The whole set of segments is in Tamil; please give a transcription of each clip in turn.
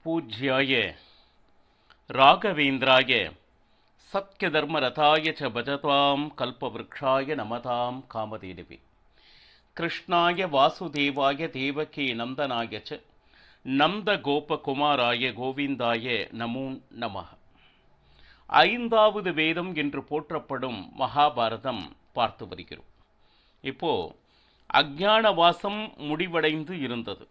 பூஜ்யாய ராகவேந்திராய சத்யதர்மரதாய ச பஜதாம் கல்பவ்ருக்ஷாய நமதாம் காமதேனுவே கிருஷ்ணாய வாசுதேவாய தேவகி நந்தனாய ச நந்த கோபகுமாராய கோவிந்தாய நமோ நமः. ஐந்தாவது வேதம் என்று போற்றப்படும் மகாபாரதம் பார்த்து வருகிறோம். இப்போ அஞ்ஞானவாசம் முடிவடைந்து இருந்தது.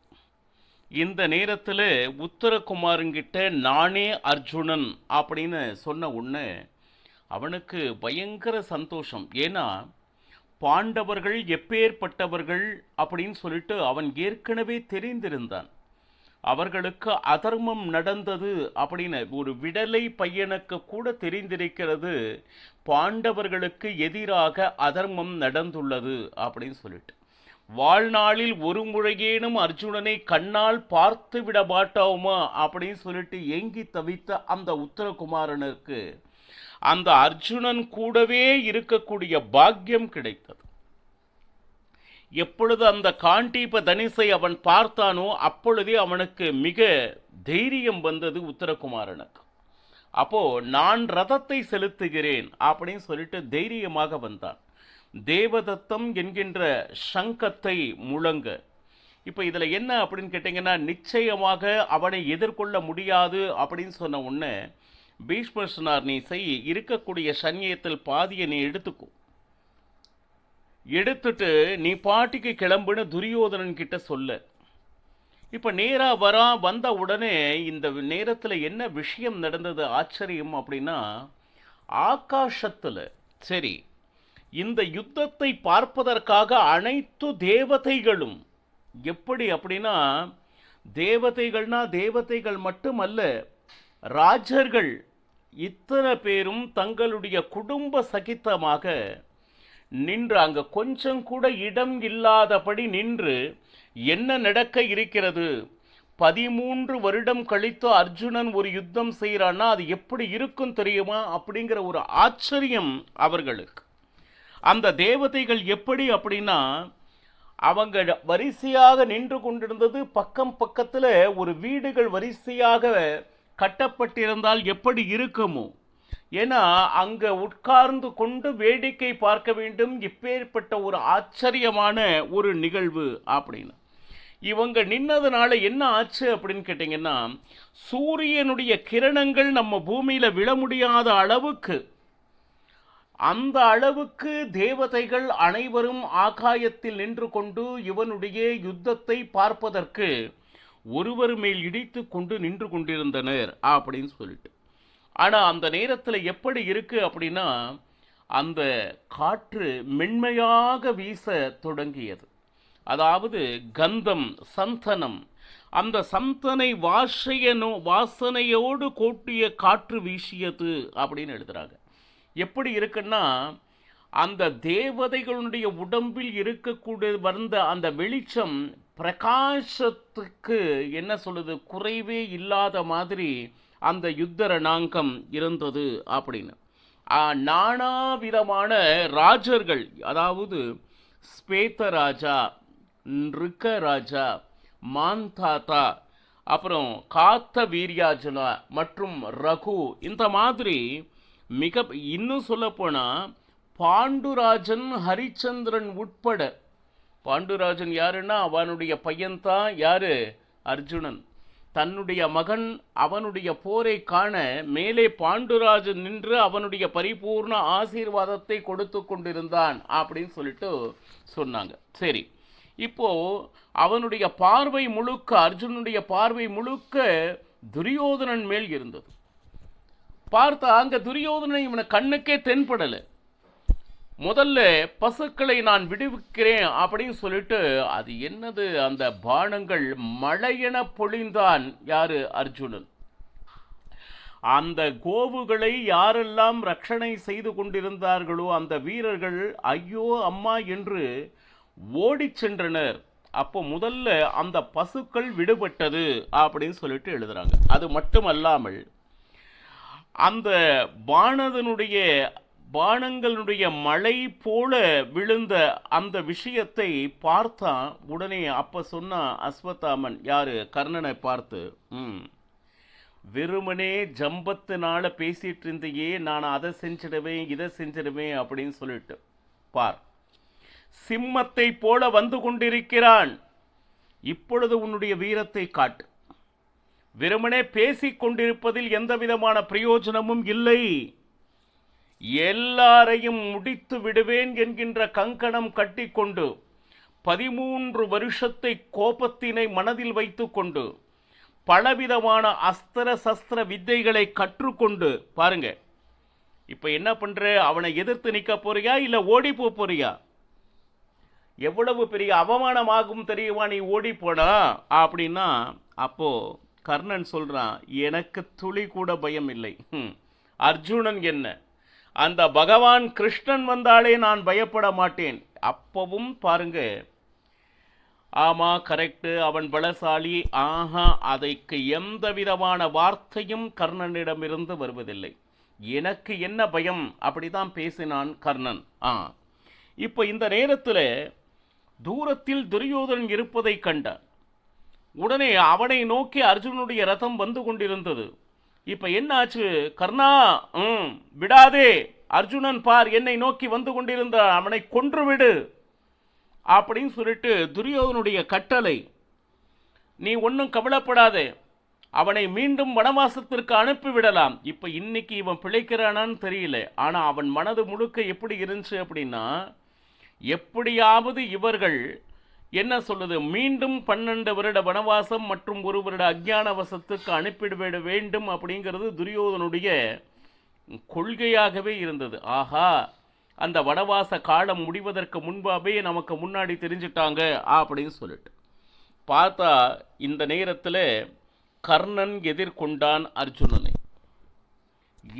இந்த நேரத்தில் உத்தரகுமாரங்கிட்ட நானே அர்ஜுனன் அப்படின்னு சொன்ன உடனே அவனுக்கு பயங்கர சந்தோஷம். ஏன்னா பாண்டவர்கள் எப்பேற்பட்டவர்கள் அப்படின்னு சொல்லிட்டு அவன் ஏற்கனவே தெரிந்திருந்தான். அவர்களுக்கு அதர்மம் நடந்தது அப்படின்னு ஒரு விடலை பையனுக்கு கூட தெரிந்திருக்கிறது, பாண்டவர்களுக்கு எதிராக அதர்மம் நடந்துள்ளது அப்படின்னு சொல்லிட்டு. வாழ்நாளில் ஒரு முறையேனும் அர்ஜுனனை கண்ணால் பார்த்து விட மாட்டோமா அப்படின்னு சொல்லிட்டு ஏங்கி தவித்த அந்த உத்தரகுமாரனுக்கு அந்த அர்ஜுனன் கூடவே இருக்கக்கூடிய பாக்கியம் கிடைத்தது. எப்பொழுது அந்த காண்டீப தனுசை அவன் பார்த்தானோ அப்பொழுதே அவனுக்கு மிக தைரியம் வந்தது உத்தரகுமாரனுக்கு. அப்போ நான் ரதத்தை செலுத்துகிறேன் அப்படின்னு சொல்லிட்டு தைரியமாக வந்தான். தேவதத்தம் என்கின்ற சங்கத்தை முழங்க. இப்போ இதில் என்ன அப்படின்னு கேட்டிங்கன்னா, நிச்சயமாக அவனை எதிர்கொள்ள முடியாது அப்படின்னு சொன்ன உடனே பீஷ்மர் சொன்னார், நீ இருக்கக்கூடிய சன்னியத்தில் பாதியை நீ எடுத்துட்டு நீ பாட்டிக்கு கிளம்புன்னு துரியோதனன் கிட்ட சொல்ல. இப்போ நேராக வந்த உடனே இந்த நேரத்தில் என்ன விஷயம் நடந்தது ஆச்சரியம் அப்படின்னா, ஆகாசத்தில் சரி இந்த யுத்தத்தை பார்ப்பதற்காக அனைத்து தேவதைகளும், எப்படி அப்படின்னா தேவதைகள்னா தேவதைகள் மட்டுமல்ல, ராஜர்கள் இத்தனை பேரும் தங்களுடைய குடும்ப சகிதமாக நின்று அங்க கொஞ்சம் கூட இடம் இல்லாதபடி நின்று என்ன நடக்க இருக்கிறது, 13 வருடம் கழித்து அர்ஜுனன் ஒரு யுத்தம் செய்யறான்னா அது எப்படி இருக்கும் தெரியுமா அப்படிங்கிற ஒரு ஆச்சரியம் அவர்களுக்கு. அந்த தேவதைகள் எப்படி அப்படின்னா அவங்க வரிசையாக நின்று கொண்டிருந்தது. பக்கம் பக்கத்தில் ஒரு வீடுகள் வரிசையாக கட்டப்பட்டிருந்தால் எப்படி இருக்குமோ, ஏன்னா அங்க உட்கார்ந்து கொண்டு வேடிக்கை பார்க்க வேண்டும், இப்பேற்பட்ட ஒரு ஆச்சரியமான ஒரு நிகழ்வு அப்படின்னு. இவங்க நின்னதுனால என்ன ஆச்சு அப்படின்னு கேட்டிங்கன்னா, சூரியனுடைய கிரணங்கள் நம்ம பூமியில விழ முடியாத அளவுக்கு, அந்த அளவுக்கு தேவதைகள் அனைவரும் ஆகாயத்தில் நின்று கொண்டு இவனுடைய யுத்தத்தை பார்ப்பதற்கு ஒருவர் மேல் இடித்து கொண்டு நின்று கொண்டிருந்தனர் அப்படின்னு சொல்லிட்டு. ஆனால் அந்த நேரத்தில் எப்படி இருக்கு அப்படின்னா, அந்த காற்று மென்மையாக வீச தொடங்கியது. அதாவது கந்தம், சந்தனம், அந்த சந்தனை வாசனையோடு கூட்டிய காற்று வீசியது அப்படின்னு எழுதுறாங்க. எப்படி இருக்குன்னா, அந்த தேவதைகளுடைய உடம்பில் இருக்கக்கூடிய வந்த அந்த வெளிச்சம் பிரகாசத்துக்கு என்ன சொல்லுது, குறைவே இல்லாத மாதிரி அந்த யுத்த ரணாங்கம் இருந்தது அப்படின்னு. நானாவிதமான ராஜர்கள், அதாவது ஸ்வேத ராஜா, நிருக்க ராஜா, மாந்தாத்தா, அப்புறம் காத்த வீரியாஜனா மற்றும் ரகு, இந்த மாதிரி மிக இன்னும் சொல்ல போனா பாண்டுராஜன், ஹரிச்சந்திரன் உட்பட, பாண்டுராஜன் யாருன்னா அவனுடைய பையன்தான் யாரு, அர்ஜுனன். தன்னுடைய மகன் அவனுடைய போரை காண மேலே பாண்டுராஜன் நின்று அவனுடைய பரிபூர்ண ஆசீர்வாதத்தை கொடுத்து கொண்டிருந்தான் அப்படின்னு சொல்லிட்டு சொன்னாங்க. சரி, இப்போ அவனுடைய பார்வை முழுக்க, அர்ஜுனுடைய பார்வை முழுக்க துரியோதனன் மேல் இருந்தது. பார்த்தா அங்க துரியோதனன் இவனை கண்ணுக்கே தென்படல. முதல்ல பசுக்களை நான் விடுவிக்கிறேன் அப்படின்னு சொல்லிட்டு, அது என்னது, அந்த பானங்கள் மழையென பொழிந்தான் யாரு, அர்ஜுனன். அந்த கோவுகளை யாரெல்லாம் ரட்சணை செய்து கொண்டிருந்தார்களோ அந்த வீரர்கள் ஐயோ அம்மா என்று ஓடி சென்றனர். அப்போ முதல்ல அந்த பசுக்கள் விடுபட்டது அப்படின்னு சொல்லிட்டு எழுதுறாங்க. அது மட்டுமல்லாமல் அந்த பானங்களுடைய மழை போல விழுந்த அந்த விஷயத்தை பார்த்தான். உடனே அப்ப சொன்ன அஸ்வத்தாமன் யாரு, கர்ணனை பார்த்து, வெறுமனே ஜம்பத்தினால பேசிட்டு இருந்தையே, நான் அதை செஞ்சிடுவேன் இதை செஞ்சிடுவேன் அப்படின்னு சொல்லிட்டு பார், சிம்மத்தை போல வந்து கொண்டிருக்கிறான். இப்பொழுது உன்னுடைய வீரத்தை காட்டு. வெறுமனே பேசிக் கொண்டிருப்பதில் எந்த விதமான பிரயோஜனமும் இல்லை. எல்லாரையும் முடித்து விடுவேன் என்கின்ற கங்கணம் கட்டிக்கொண்டு 13 வருஷத்தை கோபத்தினை மனதில் வைத்துக்கொண்டு பலவிதமான அஸ்திர சஸ்திர வித்தைகளை கற்றுக்கொண்டு பாருங்க, இப்ப என்ன பண்ற? அவனை எதிர்த்து நிக்க போறியா இல்ல ஓடி போறியா? எவ்வளவு பெரிய அவமானமாகும் தெரியுமா நீ ஓடி போனா அப்படின்னா. அப்போ கர்ணன் சொல்றான், எனக்கு துளி கூட பயம் இல்லை. அர்ஜுனன் என்ன, அந்த பகவான் கிருஷ்ணன் வந்தாலே நான் பயப்பட மாட்டேன். அப்பவும் பாருங்க, ஆமா கரெக்டு, அவன் பலசாலி, ஆஹா, அதைக்கு எந்த விதமான வார்த்தையும் கர்ணனிடமிருந்து வருவதில்லை. எனக்கு என்ன பயம், அப்படிதான் பேசினான் கர்ணன். இப்ப இந்த நேரத்தில் தூரத்தில் துரியோதனன் இருப்பதை கண்டான். உடனே அவனை நோக்கி அர்ஜுனுடைய ரதம் வந்து கொண்டிருந்தது. இப்ப என்ன ஆச்சு? கர்ணா, விடாதே, அர்ஜுனன் பார் என்னை நோக்கி வந்து கொண்டிருந்தான், அவனை கொன்றுவிடு அப்படின்னு சொல்லிட்டு துரியோதனுடைய கட்டளை. நீ ஒன்னும் கவலைப்படாதே, அவனை மீண்டும் வனவாசத்திற்கு அனுப்பிவிடலாம். இப்ப இன்னைக்கு இவன் பிழைக்கிறானான்னு தெரியல, ஆனா அவன் மனது முழுக்க எப்படி இருந்துச்சு அப்படின்னா, எப்படியாவது இவர்கள் என்ன சொல்லுது, மீண்டும் 12 வருட வனவாசம் மற்றும் 1 வருட அஞ்ஞான வசத்துக்கு அனுப்பிவிட வேண்டும் அப்படிங்கிறது துரியோதனுடைய கொள்கையாகவே இருந்தது. ஆஹா, அந்த வனவாச காலம் முடிவதற்கு முன்பாகவே நமக்கு முன்னாடி தெரிஞ்சிட்டாங்க அப்படின்னு சொல்லிட்டு பார்த்தா, இந்த நேரத்தில் கர்ணன் எதிர்கொண்டான் அர்ஜுனனை.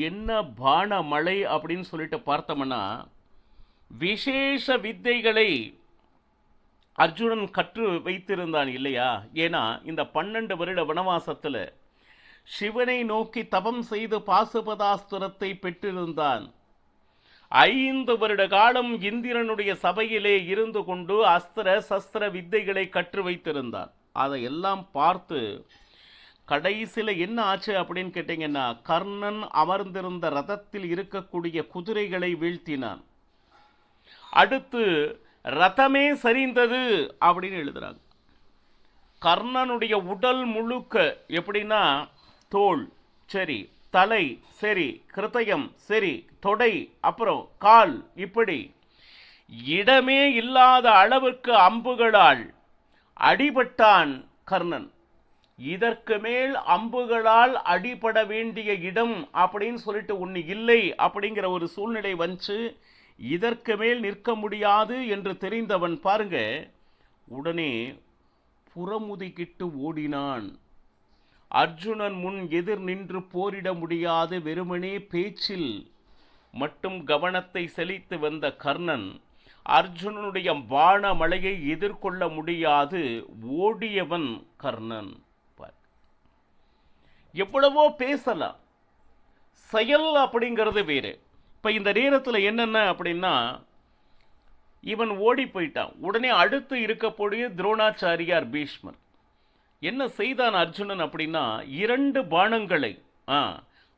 என்ன பான மழை அப்படின்னு சொல்லிட்டு பார்த்தோம்னா, விசேஷ வித்தைகளை அர்ஜுனன் கற்று வைத்திருந்தான் இல்லையா? ஏன்னா இந்த 12 வருட வனவாசத்தில் சிவனை நோக்கி தபம் செய்து பாசுபதாஸ்திரத்தை பெற்றிருந்தான். 5 வருட காலம் இந்திரனுடைய சபையிலே இருந்து கொண்டு அஸ்திர சஸ்திர வித்தைகளை கற்று வைத்திருந்தான். அதையெல்லாம் பார்த்து கடைசியில் என்ன ஆச்சு அப்படின்னு கேட்டீங்கன்னா, கர்ணன் அமர்ந்திருந்த ரதத்தில் இருக்கக்கூடிய குதிரைகளை வீழ்த்தினான். அடுத்து ரதமே சரிந்தது அப்படின்னு எழுதுறாங்க. கர்ணனுடைய உடல் முழுக்க எப்படின்னா, தோல் சரி, தலை சரி, கிருதயம் சரி, தொடை, அப்புறம் கால், இப்படி இடமே இல்லாத அளவுக்கு அம்புகளால் அடிபட்டான் கர்ணன். இதற்கு மேல் அம்புகளால் அடிபட வேண்டிய இடம் அப்படின்னு சொல்லிட்டு ஒன்று இல்லை அப்படிங்கிற ஒரு சூழ்நிலை வந்து இதற்கு மேல் நிற்க முடியாது என்று தெரிந்தவன் பாருங்க, உடனே புறமுதுகிட்டு ஓடினான். அர்ஜுனன் முன் எதிர் நின்று போரிட முடியாது, வெறுமனே பேச்சில் மட்டும் கவனத்தை செலுத்தி வந்த கர்ணன் அர்ஜுனனுடைய பாண மழையை எதிர்கொள்ள முடியாது ஓடியவன் கர்ணன். எவ்வளவோ பேசலாம், செயல் அப்படிங்கிறது வேறு. இப்ப இந்த நேரத்தில் என்னென்ன அப்படின்னா, இவன் ஓடி போயிட்டான். உடனே அடுத்து இருக்கக்கூடிய துரோணாச்சாரியார் பீஷ்மர் என்ன செய்தான் அர்ஜுனன் அப்படின்னா, 2 பாணங்களை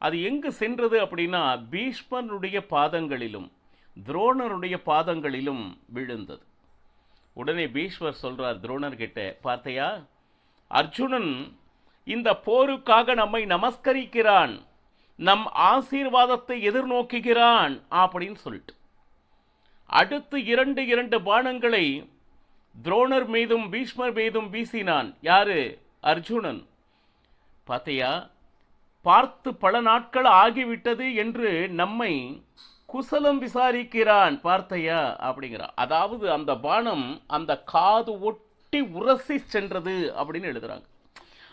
அது எங்கு சென்றது அப்படின்னா பீஷ்மனுடைய பாதங்களிலும் துரோணருடைய பாதங்களிலும் விழுந்தது. உடனே பீஷ்மர் சொல்றார் துரோணர்கிட்ட, பார்த்தையா, அர்ஜுனன் இந்த போருக்காக நம்மை நமஸ்கரிக்கிறான், நம் ஆசீர்வாதத்தை எதிர்நோக்குகிறான் அப்படின்னு சொல்லிட்டு அடுத்து 2 பாணங்களை துரோணர் மீதும் பீஷ்மர் மீதும் வீசினான். யாரு? அர்ஜுனன். பார்த்தையா, பார்த்து பல நாட்கள் ஆகிவிட்டது என்று நம்மை குசலம் விசாரிக்கிறான், பார்த்தையா அப்படிங்கிறான். அதாவது அந்த பானம் அந்த காது ஒட்டி உரசி சென்றது அப்படின்னு எழுதுறாங்க.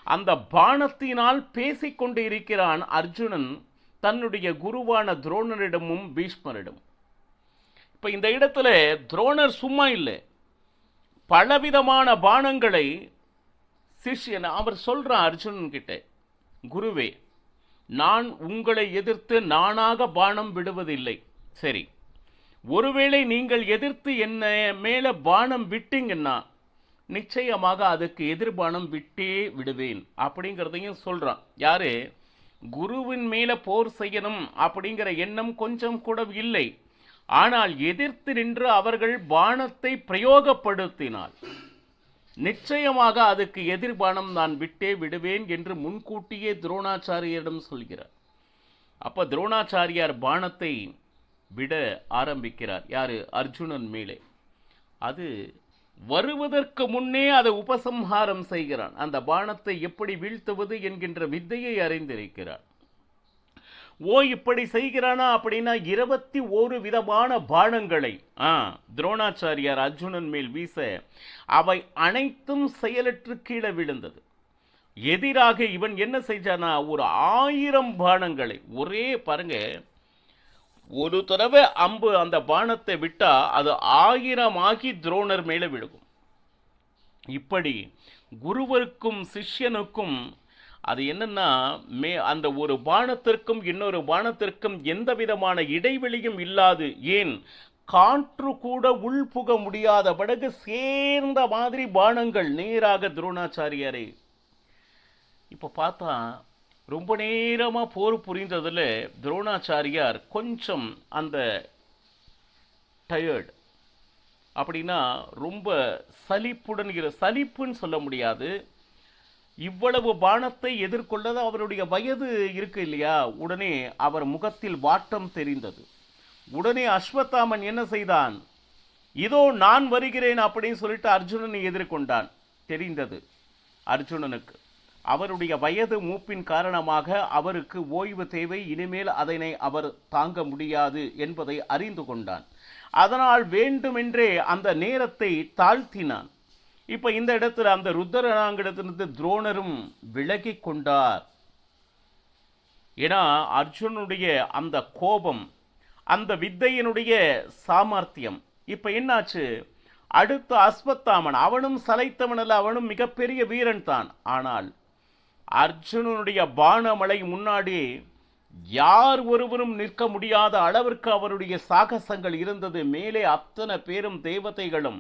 அந்த பானத்தினால் பேசிக்கொண்டு இருக்கிறான் அர்ஜுனன் தன்னுடைய குருவான துரோணரிடமும் பீஷ்மரிடம். இப்ப இந்த இடத்துல துரோணர் சும்மா இல்லை, பலவிதமான பானங்களை சிஷ்யன் அவர் சொல்றான் அர்ஜுனன் கிட்ட, குருவே, நான் உங்களை எதிர்த்து நானாக பானம் விடுவதில்லை. சரி, ஒருவேளை நீங்கள் எதிர்த்து என்ன மேல பானம் விட்டீங்கன்னா நிச்சயமாக அதுக்கு எதிர்பானம் விட்டே விடுவேன் அப்படிங்கிறதையும் சொல்றான். யாரு? குருவின் மேல போர் செய்யணும் அப்படிங்கிற எண்ணம் கொஞ்சம் கூட இல்லை. ஆனால் எதிர்த்து நின்று அவர்கள் பாணத்தை பிரயோகப்படுத்தினால் நிச்சயமாக அதுக்கு எதிர்பானம் நான் விட்டே விடுவேன் என்று முன்கூட்டியே துரோணாச்சாரியரிடம் சொல்கிறார். அப்ப துரோணாச்சாரியார் பாணத்தை விட ஆரம்பிக்கிறார். யாரு? அர்ஜுனன் மேலே. அது வருவதற்கு முன்னே அதை உபசம்ஹாரம் செய்கிறான். அந்த பாணத்தை எப்படி வீழ்த்துவது என்கின்ற வித்தையை அறிந்திருக்கிறார். இப்படி செய்கிறானா அப்படின்னா 21 விதமான பானங்களை துரோணாச்சாரியார் அர்ஜுனன் மேல் வீச அவை அனைத்தும் செயலற்று கீழே விழுந்தது. எதிராக இவன் என்ன செஞ்சானா, ஒரு 1000 பானங்களை ஒரே பாருங்க, ஒரு தடவை அம்பு அந்த பானத்தை விட்டா அது 1000 ஆகி துரோணர் மேல விழுகும். இப்படி குருவருக்கும் சிஷ்யனுக்கும் அது என்னன்னா, அந்த ஒரு பானத்திற்கும் இன்னொரு பானத்திற்கும் எந்த விதமான இடைவெளியும் இல்லாது, ஏன் காற்று கூட உள்புக முடியாத படகு சேர்ந்த மாதிரி பானங்கள் நேராக துரோணாச்சாரியாரை. இப்ப பார்த்தா ரொம்ப நேரமா போர் புரிந்ததுல துரோணாச்சாரியார் கொஞ்சம் அந்த டயர்டு, அப்படின்னா ரொம்ப சலிப்புடன் சலிப்புன்னு சொல்ல முடியாது. இவ்வளவு பானத்தை எதிர்கொள்ளது அவருடைய வயது இருக்கு இல்லையா, உடனே அவர் முகத்தில் வாட்டம் தெரிந்தது. உடனே அஸ்வத்தாமன் என்ன செய்தான், இதோ நான் வருகிறேன் அப்படின்னு சொல்லிட்டு அர்ஜுனனை எதிர்கொண்டான். தெரிந்தது அர்ஜுனனுக்கு அவருடைய வயது மூப்பின் காரணமாக அவருக்கு ஓய்வு தேவை, இனிமேல் அதனை அவர் தாங்க முடியாது என்பதை அறிந்து கொண்டான். அதனால் வேண்டுமென்றே அந்த நேரத்தை தாழ்த்தினான். இப்ப இந்த இடத்துல அந்த ருத்ரனாங்கிடத்திலிருந்து துரோணரும் விலகி கொண்டார். ஏன்னா அர்ஜுனுடைய அந்த கோபம், அந்த வித்தையினுடைய சாமர்த்தியம். இப்ப என்னாச்சு, அடுத்த அஸ்வத்தாமன் அவனும் சளைத்தவன் அல்ல, அவனும் மிகப்பெரிய வீரன் தான். ஆனால் அர்ஜுனனுடைய பானமலை முன்னாடி யார் ஒருவரும் நிற்க முடியாத அளவிற்கு அவருடைய சாகசங்கள் இருந்தது. மேலே அத்தனை பேரும் தேவதைகளும்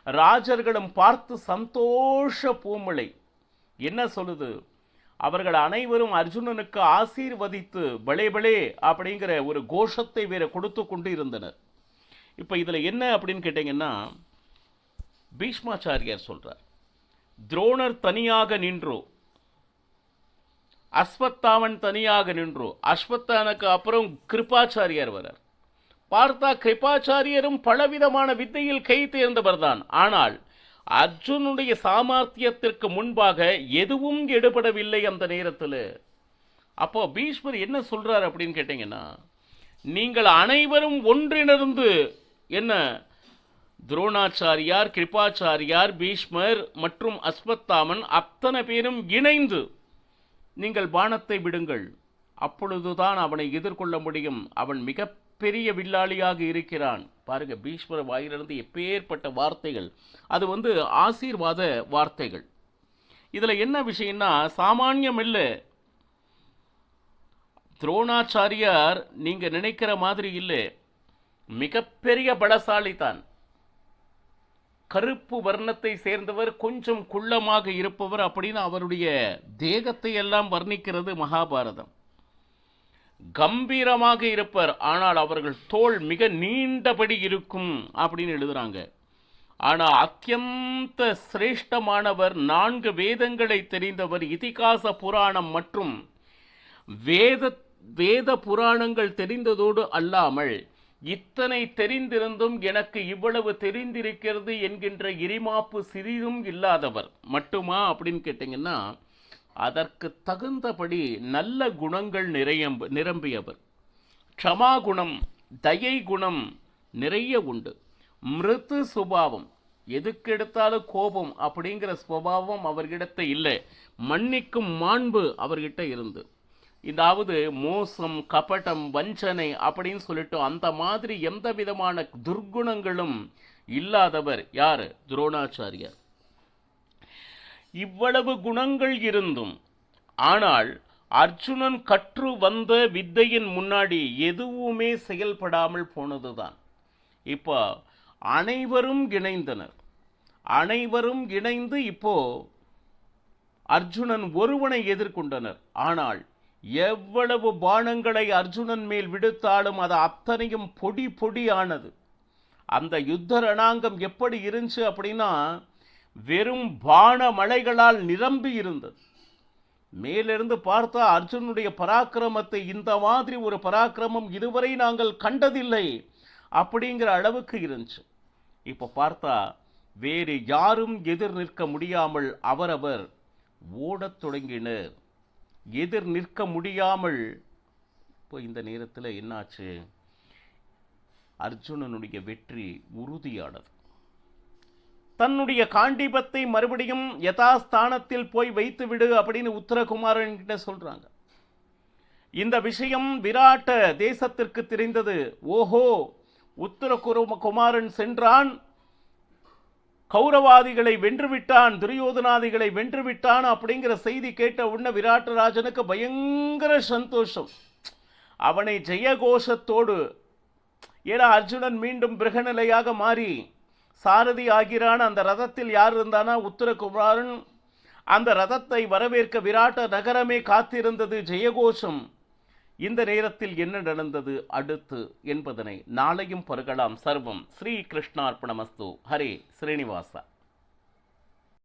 ராஜர்களும் பார்த்து சந்தோஷ பூமலை என்ன சொல்லுது, அவர்கள் அனைவரும் அர்ஜுனனுக்கு ஆசீர்வதித்து பலே பலே அப்படிங்கிற ஒரு கோஷத்தை வேற கொடுத்து கொண்டு இருந்தனர். இப்ப இதுல என்ன அப்படின்னு கேட்டீங்கன்னா, பீஷ்மாச்சாரியார் சொல்றார், துரோணர் தனியாக நின்றோ, அஸ்வத்தாமன் தனியாக நின்றோ. அஸ்வத்தானுக்கு அப்புறம் கிருபாச்சாரியார் வரார். பார்த்தா கிருபாச்சாரியரும் பலவிதமான வித்தையில் கை தேர்ந்தவர் தான். ஆனால் அர்ஜுனுடைய சாமர்த்தியத்திற்கு முன்பாக எதுவும் எடுபடவில்லை அந்த நேரத்தில். அப்போ பீஷ்மர் என்ன சொல்றார் அப்படின்னு கேட்டீங்கன்னா, நீங்கள் அனைவரும் ஒன்றிணைந்து என்ன, துரோணாச்சாரியார், கிருபாச்சாரியார், பீஷ்மர் மற்றும் அஸ்வத்தாமன் அத்தனை பேரும் இணைந்து நீங்கள் பானத்தை விடுங்கள், அப்பொழுதுதான் அவனை எதிர்கொள்ள முடியும். அவன் மிகப்பெரிய வில்லாளியாக இருக்கிறான். பாருங்க, பீஷ்மர வாயிலிருந்து எப்பேற்பட்ட வார்த்தைகள், அது ஆசீர்வாத வார்த்தைகள். இதுல என்ன விஷயம்னா, சாமானியம் இல்லை. துரோணாச்சாரியார் நீங்க நினைக்கிற மாதிரி இல்லை, மிகப்பெரிய பலசாலி தான். கருப்பு வர்ணத்தை சேர்ந்தவர், கொஞ்சம் குள்ளமாக இருப்பவர் அப்படின்னு அவருடைய தேகத்தை எல்லாம் வர்ணிக்கிறது மகாபாரதம். கம்பீரமாக இருப்பர், ஆனால் அவர்கள் தோள் மிக நீண்டபடி இருக்கும் அப்படின்னு எழுதுறாங்க. ஆனால் அத்தியந்த சிரேஷ்டமானவர், 4 வேதங்களை தெரிந்தவர், இதிகாச புராணம் மற்றும் வேத புராணங்கள் தெரிந்ததோடு அல்லாமல் இத்தனை தெரிந்திருந்தும் எனக்கு இவ்வளவு தெரிந்திருக்கிறது என்கின்ற இரிமாப்பு சிறிதும் இல்லாதவர் மட்டுமா அப்படின்னு கேட்டீங்கன்னா, அதற்கு தகுந்தபடி நல்ல குணங்கள் நிரம்பியவர். க்ஷமா குணம், தயை குணம் நிறைய உண்டு. மிருது சுபாவம், எதுக்கெடுத்தாலும் கோபம் அப்படிங்கிற சுபாவம் அவர்கிட்ட இல்லை. மன்னிக்கும் மாண்பு அவர்கிட்ட இருந்து, இதாவது மோசம், கபடம், வஞ்சனை அப்படின்னு சொல்லிட்டு அந்த மாதிரி எந்த விதமான துர்குணங்களும் இல்லாதவர் யாரு? துரோணாச்சாரியார். இவ்வளவு குணங்கள் இருந்தும் ஆனால் அர்ஜுனன் கற்று வந்த வித்தையின் முன்னாடி எதுவுமே செயல்படாமல் போனதுதான். இப்போ அனைவரும் இணைந்தனர். அனைவரும் இணைந்து இப்போ அர்ஜுனன் ஒருவனை எதிர்கொண்டனர். ஆனால் எவ்வளவு பாணங்களை அர்ஜுனன் மேல் விடுத்தாலும் அது அத்தனையும் பொடி பொடியானது. அந்த யுத்த ரணாங்கம் எப்படி இருந்துச்சு அப்படின்னா, வெறும் பாண மலைகளால் நிரம்பி இருந்தது. மேலிருந்து பார்த்தா அர்ஜுனுடைய பராக்கிரமத்தை, இந்த மாதிரி ஒரு பராக்கிரமம் இதுவரை நாங்கள் கண்டதில்லை அப்படிங்கிற அளவுக்கு இருந்துச்சு. இப்போ பார்த்தா வேறு யாரும் எதிர் நிற்க முடியாமல் அவரவர் ஓடத் தொடங்கினர். எதிர் நிற்க முடியாமல் இப்போ இந்த நேரத்தில் என்னாச்சு? அர்ஜுனனுடைய வெற்றி உறுதியானது. தன்னுடைய காண்டீபத்தை மறுபடியும் யதாஸ்தானத்தில் போய் வைத்து விடு அப்படின்னு உத்தரகுமாரன் கிட்ட சொல்றாங்க. இந்த விஷயம் விராட்ட தேசத்திற்கு தெரிந்தது. ஓஹோ, உத்தரகுமாரன் சென்றான், கௌரவாதிகளை வென்றுவிட்டான், துரியோதனாதிகளை வென்றுவிட்டான் அப்படிங்கிற செய்தி கேட்ட உடனே விராட்டராஜனுக்கு பயங்கர சந்தோஷம். அவனை ஜெயகோஷத்தோடு, ஏன்னா அர்ஜுனன் மீண்டும் பிருகநிலையாக மாறி சாரதி ஆகிறான். அந்த ரதத்தில் யார் இருந்தானா? உத்தரகுமாரன். அந்த ரதத்தை வரவேற்க விராட்ட நகரமே காத்திருந்தது, ஜெயகோஷம். இந்த நேரத்தில் என்ன நடந்தது அடுத்து என்பதனை நாளையும் பருகலாம். சர்வம் ஸ்ரீ கிருஷ்ணார்ப்பணமஸ்து. ஹரே ஸ்ரீனிவாசா.